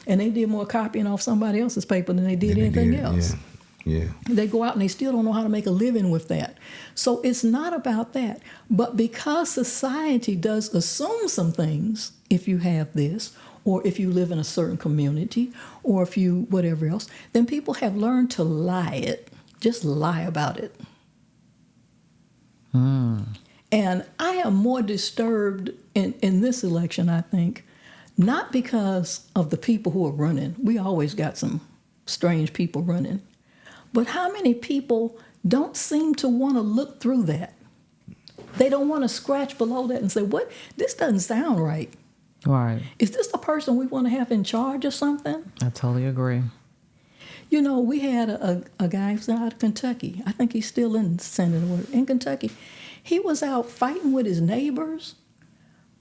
and they did more copying off somebody else's paper than they did anything else. Yeah. Yeah. They go out and they still don't know how to make a living with that. So it's not about that. But because society does assume some things, if you have this, or if you live in a certain community, or if you whatever else, then people have learned to lie it. Just lie about it. And I am more disturbed in this election, I think, not because of the people who are running. We always got some strange people running. But how many people don't seem to want to look through that? They don't want to scratch below that and say, what? This doesn't sound right. Right. Is this the person we want to have in charge of something? I totally agree. You know, we had a guy who's out of Kentucky. I think he's still in the Senate or in Kentucky. He was out fighting with his neighbors,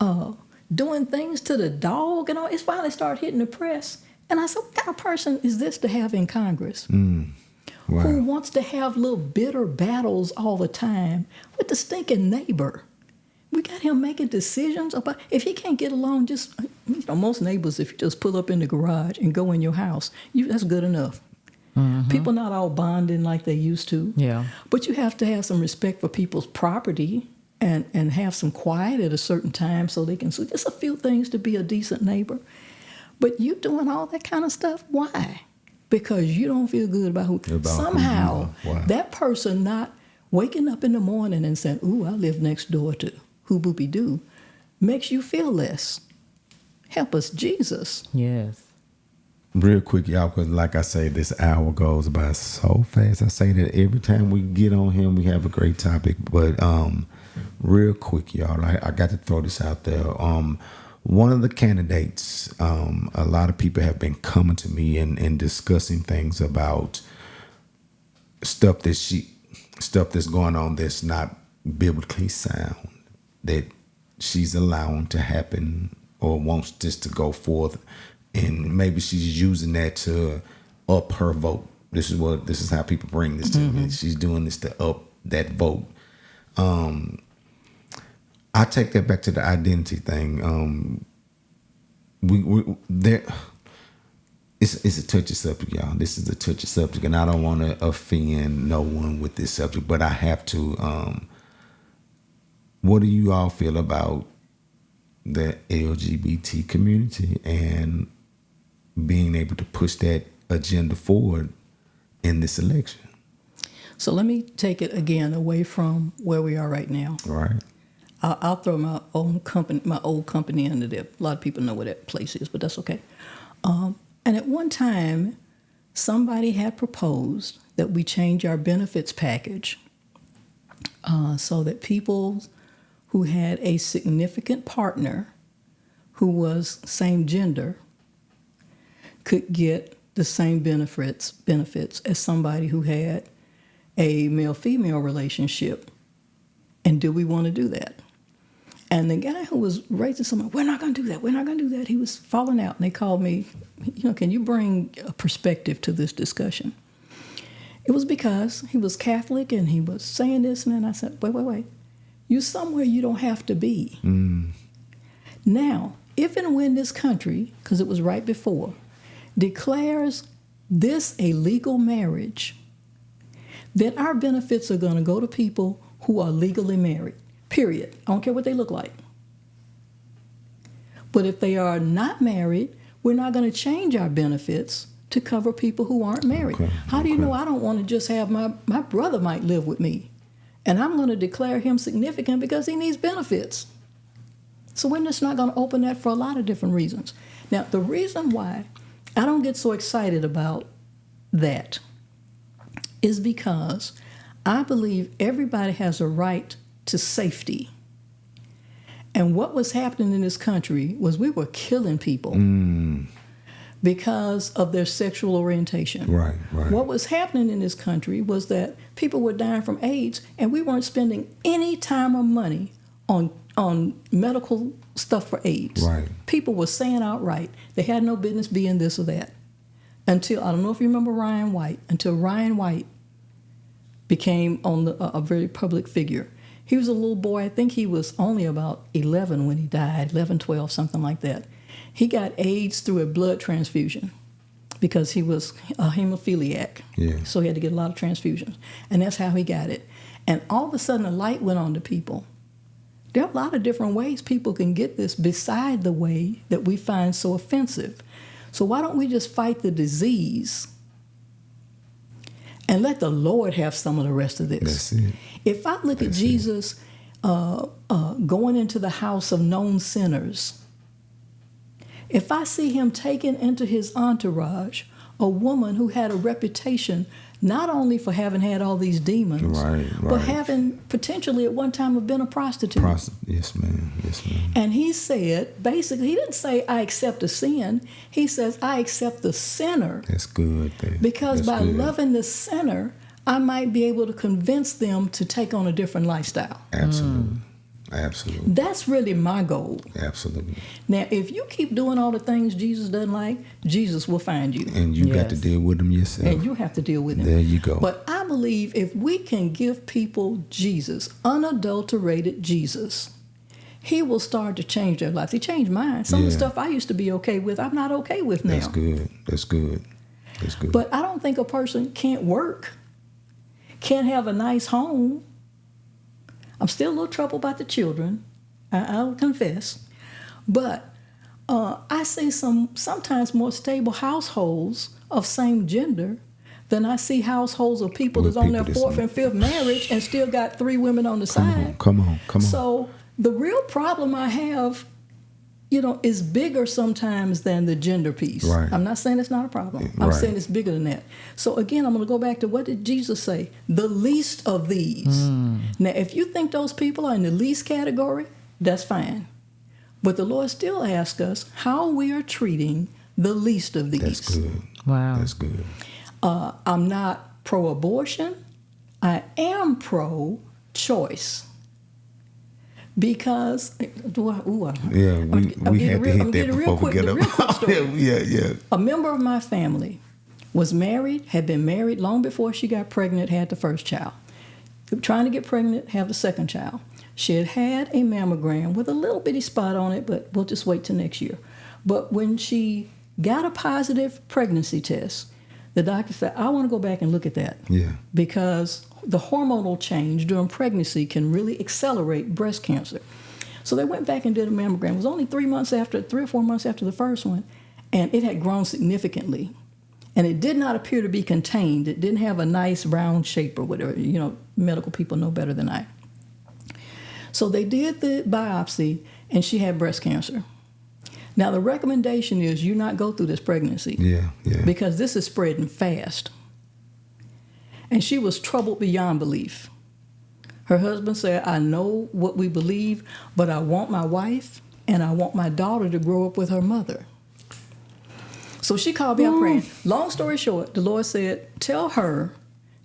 doing things to the dog and all. It finally started hitting the press. And I said, what kind of person is this to have in Congress? Wow. Who wants to have little bitter battles all the time with the stinking neighbor? We got him making decisions about, if he can't get along, just, you know, most neighbors, if you just pull up in the garage and go in your house, that's good enough. Mm-hmm. People not all bonding like they used to. Yeah. But you have to have some respect for people's property and have some quiet at a certain time so they can, so just a few things to be a decent neighbor. But you doing all that kind of stuff, why? Because you don't feel good about who. Somehow, that person not waking up in the morning and saying, ooh, I live next door to who boopy do, makes you feel less. Help us, Jesus. Yes. Real quick, y'all, because like I say, this hour goes by so fast. I say that every time we get on him, we have a great topic. But real quick, y'all, I got to throw this out there. One of the candidates, a lot of people have been coming to me and discussing things about stuff that's going on that's not biblically sound, that she's allowing to happen or wants this to go forth, and maybe she's using that to up her vote. This is how people bring this to me. She's doing this to up that vote. I take that back to the identity thing. We there. It's a touchy subject, y'all. This is a touchy subject, and I don't want to offend no one with this subject, but I have to. What do you all feel about the LGBT community and being able to push that agenda forward in this election? So let me take it again away from where we are right now. Right. I'll throw my old company under there. A lot of people know where that place is, but that's okay. And at one time, somebody had proposed that we change our benefits package so that people who had a significant partner who was same gender could get the same benefits as somebody who had a male-female relationship. And do we want to do that? And the guy who was raising someone, we're not going to do that. We're not going to do that. He was falling out. And they called me, can you bring a perspective to this discussion? It was because he was Catholic and he was saying this and then. I said, wait. you're somewhere you don't have to be. Now, if and when this country, because it was right before, declares this a legal marriage, then our benefits are going to go to people who are legally married, period. I don't care what they look like. But if they are not married, we're not going to change our benefits to cover people who aren't married. Okay, How do you know I don't want to just have my brother might live with me, and I'm going to declare him significant because he needs benefits? So we're just not going to open that for a lot of different reasons. Now, the reason why I don't get so excited about that is because I believe everybody has a right to safety. And what was happening in this country was we were killing people because of their sexual orientation. Right. What was happening in this country was that people were dying from AIDS, and we weren't spending any time or money on medical stuff for AIDS. Right. People were saying outright they had no business being this or that. Until, I don't know if you remember Ryan White, until Ryan White became a very public figure. He was a little boy. I think he was only about 11 when he died, 11, 12, something like that. He got AIDS through a blood transfusion because he was a hemophiliac. Yeah. So he had to get a lot of transfusions. And that's how he got it. And all of a sudden, a light went on to people. There are a lot of different ways people can get this beside the way that we find so offensive. So why don't we just fight the disease and let the Lord have some of the rest of this? That's it. If I look at Jesus going into the house of known sinners, if I see him taking into his entourage a woman who had a reputation not only for having had all these demons, but having potentially at one time have been a prostitute. Yes, ma'am. And he said, basically, he didn't say, I accept the sin. He says, I accept the sinner. That's good. Because by loving the sinner, I might be able to convince them to take on a different lifestyle. Absolutely. That's really my goal. Absolutely. Now, if you keep doing all the things Jesus doesn't like, Jesus will find you. And you got to deal with them yourself. And you have to deal with him. There you go. But I believe if we can give people Jesus, unadulterated Jesus, he will start to change their lives. He changed mine. Some of the stuff I used to be okay with, I'm not okay with now. That's good. But I don't think a person can't work, can't have a nice home. I'm still a little troubled about the children, I'll confess. But I see sometimes more stable households of same gender than I see households of people that's on their fourth and fifth marriage and still got 3 women on the side. Come on. So the real problem I have, is bigger sometimes than the gender piece. Right. I'm not saying it's not a problem. I'm saying it's bigger than that. So again, I'm going to go back to what did Jesus say? The least of these. Now, if you think those people are in the least category, that's fine. But the Lord still asks us how we are treating the least of these. That's good. Wow. That's good. I'm not pro-abortion. I am pro-choice. Because, we had to hit that before we get up. Yeah. A member of my family was married, had been married long before she got pregnant, had the first child. Trying to get pregnant, have the second child. She had had a mammogram with a little bitty spot on it, but we'll just wait till next year. But when she got a positive pregnancy test, the doctor said, I want to go back and look at that. Yeah. Because the hormonal change during pregnancy can really accelerate breast cancer. So they went back and did a mammogram. It was only 3 or 4 months after the first one, and it had grown significantly. And it did not appear to be contained. It didn't have a nice round shape or whatever. Medical people know better than I. So they did the biopsy, and she had breast cancer. Now, the recommendation is you not go through this pregnancy. Yeah. Because this is spreading fast. And she was troubled beyond belief. Her husband said, I know what we believe, but I want my wife and I want my daughter to grow up with her mother. So she called me up praying. Long story short, the Lord said, tell her,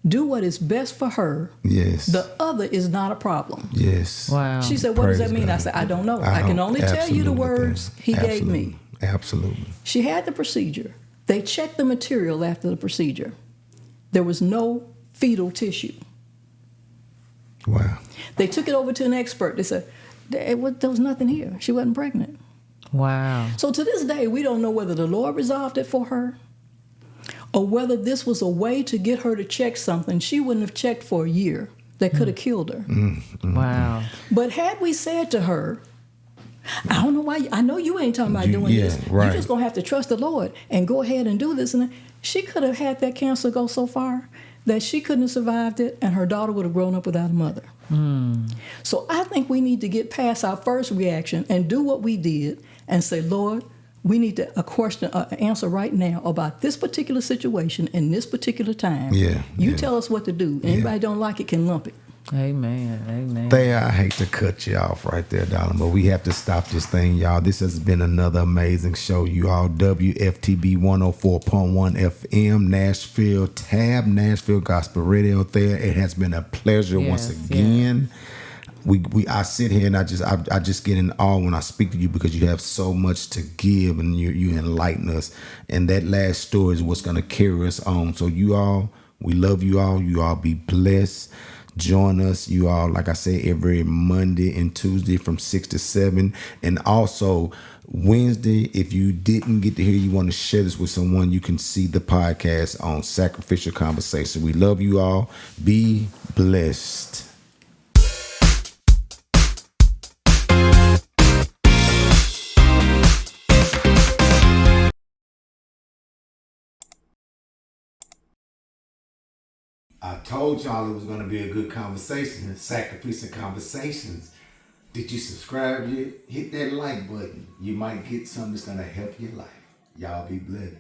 do what is best for her. Yes. The other is not a problem. Yes. Wow. She said, what does that mean? I said, I don't know. I can only tell you the words he gave me. Absolutely. She had the procedure. They checked the material after the procedure. There was no fetal tissue. Wow. They took it over to an expert. They said, there was nothing here. She wasn't pregnant. Wow. So to this day, we don't know whether the Lord resolved it for her or whether this was a way to get her to check something she wouldn't have checked for a year that could have killed her. Wow. But had we said to her, I don't know why, I know you ain't talking about doing this. Right. You're just going to have to trust the Lord and go ahead and do this. And she could have had that cancer go so far that she couldn't have survived it, and her daughter would have grown up without a mother. So I think we need to get past our first reaction and do what we did and say, Lord, we need to answer right now about this particular situation in this particular time. You tell us what to do. Anybody don't like it can lump it. Amen. Amen. There, I hate to cut you off right there, darling, but we have to stop this thing, y'all. This has been another amazing show, you all. WFTB 104.1 FM, Nashville, Tab, Nashville Gospel Radio there. It has been a pleasure once again. I sit here and I just get in awe when I speak to you because you have so much to give and you enlighten us. And that last story is what's going to carry us on. So you all, we love you all. You all be blessed. Join us, you all, like I said, every Monday and Tuesday from 6 to 7. And also Wednesday, if you didn't get to hear, you want to share this with someone, you can see the podcast on Sacrificial Conversation. We love you all. Be blessed. I told y'all it was going to be a good conversation, Sacrificial Conversations. Did you subscribe yet? Hit that like button. You might get something that's going to help your life. Y'all be blessed.